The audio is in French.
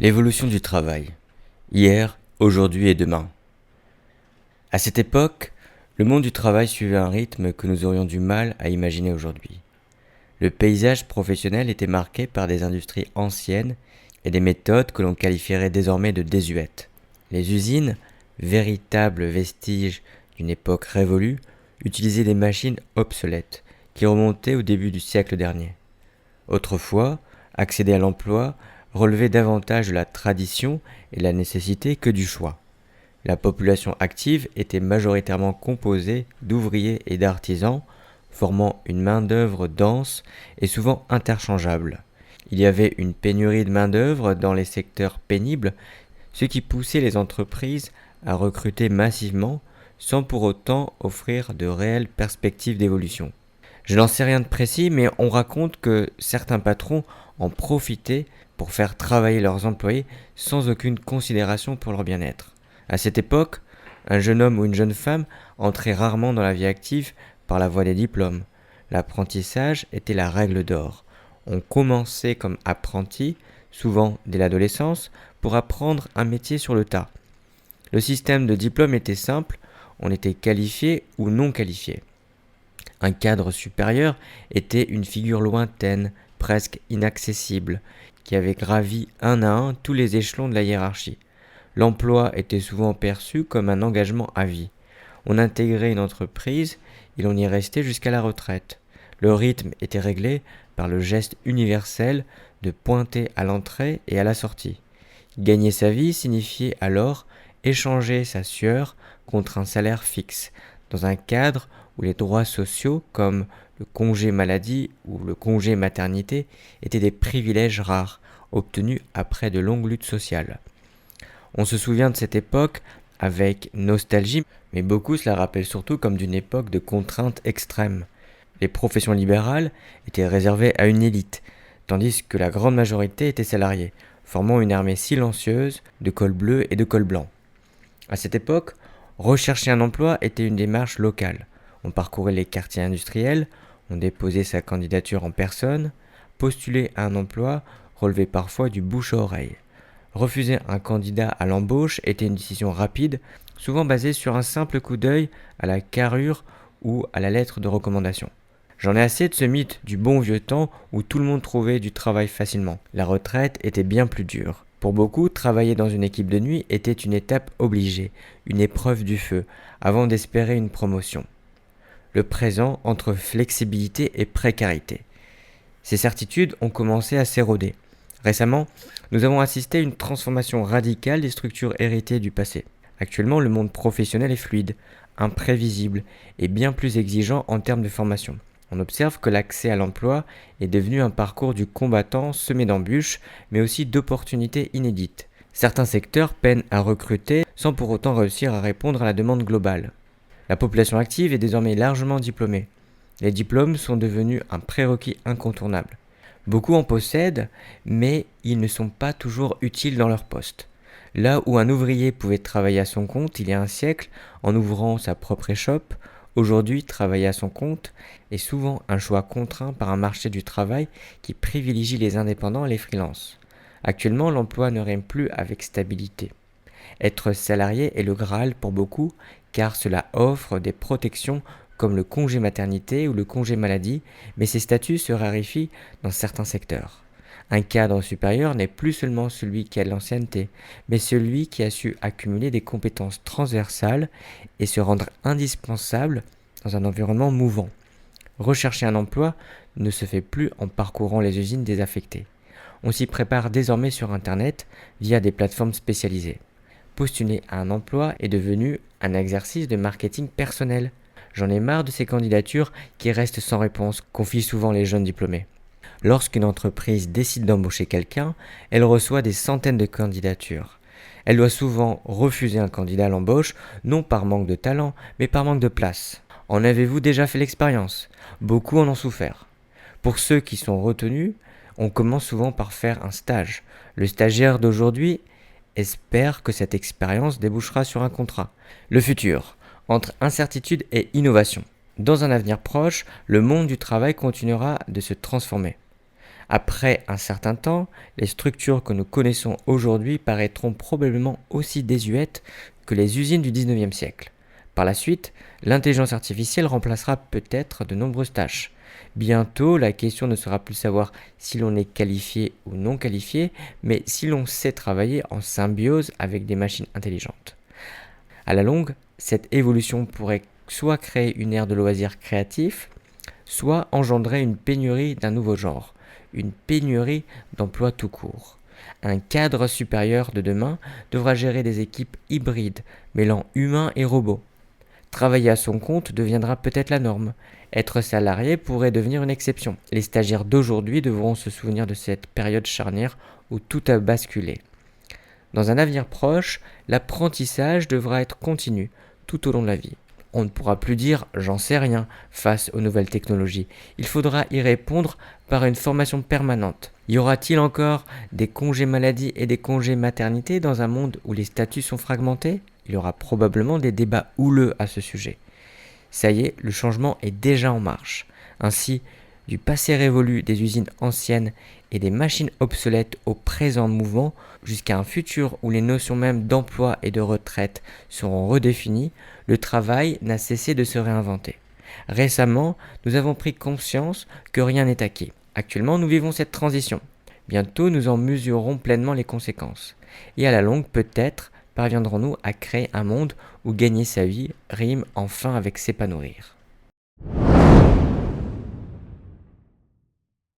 L'évolution du travail. Hier, aujourd'hui et demain. À cette époque, le monde du travail suivait un rythme que nous aurions du mal à imaginer aujourd'hui. Le paysage professionnel était marqué par des industries anciennes et des méthodes que l'on qualifierait désormais de désuètes. Les usines, véritables vestiges d'une époque révolue, utilisaient des machines obsolètes qui remontaient au début du siècle dernier. Autrefois, accéder à l'emploi relevait davantage de la tradition et de la nécessité que du choix. La population active était majoritairement composée d'ouvriers et d'artisans, formant une main-d'œuvre dense et souvent interchangeable. Il y avait une pénurie de main-d'œuvre dans les secteurs pénibles, ce qui poussait les entreprises à recruter massivement sans pour autant offrir de réelles perspectives d'évolution. Je n'en sais rien de précis, mais on raconte que certains patrons en profitaient pour faire travailler leurs employés sans aucune considération pour leur bien-être. À cette époque, un jeune homme ou une jeune femme entrait rarement dans la vie active par la voie des diplômes. L'apprentissage était la règle d'or. On commençait comme apprenti, souvent dès l'adolescence, pour apprendre un métier sur le tas. Le système de diplôme était simple, on était qualifié ou non qualifié. Un cadre supérieur était une figure lointaine, presque inaccessible, qui avait gravi un à un tous les échelons de la hiérarchie. L'emploi était souvent perçu comme un engagement à vie. On intégrait une entreprise et l'on y restait jusqu'à la retraite. Le rythme était réglé par le geste universel de pointer à l'entrée et à la sortie. Gagner sa vie signifiait alors échanger sa sueur contre un salaire fixe, dans un cadre où les droits sociaux comme le congé maladie ou le congé maternité étaient des privilèges rares, obtenus après de longues luttes sociales. On se souvient de cette époque avec nostalgie, mais beaucoup se la rappellent surtout comme d'une époque de contraintes extrêmes. Les professions libérales étaient réservées à une élite, tandis que la grande majorité était salariée, formant une armée silencieuse de col bleu et de col blanc. À cette époque, rechercher un emploi était une démarche locale. On parcourait les quartiers industriels, on déposait sa candidature en personne, postuler à un emploi relevait parfois du bouche à oreille. Refuser un candidat à l'embauche était une décision rapide, souvent basée sur un simple coup d'œil à la carrure ou à la lettre de recommandation. J'en ai assez de ce mythe du bon vieux temps où tout le monde trouvait du travail facilement. La retraite était bien plus dure. Pour beaucoup, travailler dans une équipe de nuit était une étape obligée, une épreuve du feu, avant d'espérer une promotion. Le présent entre flexibilité et précarité. Ces certitudes ont commencé à s'éroder. Récemment, nous avons assisté à une transformation radicale des structures héritées du passé. Actuellement, le monde professionnel est fluide, imprévisible et bien plus exigeant en termes de formation. On observe que l'accès à l'emploi est devenu un parcours du combattant semé d'embûches, mais aussi d'opportunités inédites. Certains secteurs peinent à recruter sans pour autant réussir à répondre à la demande globale. La population active est désormais largement diplômée. Les diplômes sont devenus un prérequis incontournable. Beaucoup en possèdent, mais ils ne sont pas toujours utiles dans leur poste. Là où un ouvrier pouvait travailler à son compte il y a un siècle en ouvrant sa propre échoppe, aujourd'hui travailler à son compte est souvent un choix contraint par un marché du travail qui privilégie les indépendants et les freelances. Actuellement, l'emploi ne rime plus avec stabilité. Être salarié est le Graal pour beaucoup car cela offre des protections comme le congé maternité ou le congé maladie, mais ces statuts se raréfient dans certains secteurs. Un cadre supérieur n'est plus seulement celui qui a de l'ancienneté, mais celui qui a su accumuler des compétences transversales et se rendre indispensable dans un environnement mouvant. Rechercher un emploi ne se fait plus en parcourant les usines désaffectées. On s'y prépare désormais sur Internet via des plateformes spécialisées. Postuler à un emploi est devenu un exercice de marketing personnel. J'en ai marre de ces candidatures qui restent sans réponse, confient souvent les jeunes diplômés. Lorsqu'une entreprise décide d'embaucher quelqu'un, elle reçoit des centaines de candidatures. Elle doit souvent refuser un candidat à l'embauche, non par manque de talent, mais par manque de place. En avez-vous déjà fait l'expérience ? Beaucoup en ont souffert. Pour ceux qui sont retenus, on commence souvent par faire un stage. Le stagiaire d'aujourd'hui espère que cette expérience débouchera sur un contrat. Le futur, entre incertitude et innovation. Dans un avenir proche, le monde du travail continuera de se transformer. Après un certain temps, les structures que nous connaissons aujourd'hui paraîtront probablement aussi désuètes que les usines du 19e siècle. Par la suite, l'intelligence artificielle remplacera peut-être de nombreuses tâches. Bientôt, la question ne sera plus de savoir si l'on est qualifié ou non qualifié, mais si l'on sait travailler en symbiose avec des machines intelligentes. À la longue, cette évolution pourrait soit créer une ère de loisirs créatifs, soit engendrer une pénurie d'un nouveau genre, une pénurie d'emplois tout court. Un cadre supérieur de demain devra gérer des équipes hybrides, mêlant humains et robots. Travailler à son compte deviendra peut-être la norme. Être salarié pourrait devenir une exception. Les stagiaires d'aujourd'hui devront se souvenir de cette période charnière où tout a basculé. Dans un avenir proche, l'apprentissage devra être continu tout au long de la vie. On ne pourra plus dire j'en sais rien face aux nouvelles technologies. Il faudra y répondre par une formation permanente. Y aura-t-il encore des congés maladie et des congés maternité dans un monde où les statuts sont fragmentés ? Il y aura probablement des débats houleux à ce sujet. Ça y est, le changement est déjà en marche. Ainsi, du passé révolu des usines anciennes et des machines obsolètes au présent mouvement, jusqu'à un futur où les notions même d'emploi et de retraite seront redéfinies, le travail n'a cessé de se réinventer. Récemment, nous avons pris conscience que rien n'est acquis. Actuellement, nous vivons cette transition. Bientôt, nous en mesurerons pleinement les conséquences. Et à la longue, peut-être, parviendrons-nous à créer un monde où gagner sa vie rime enfin avec s'épanouir.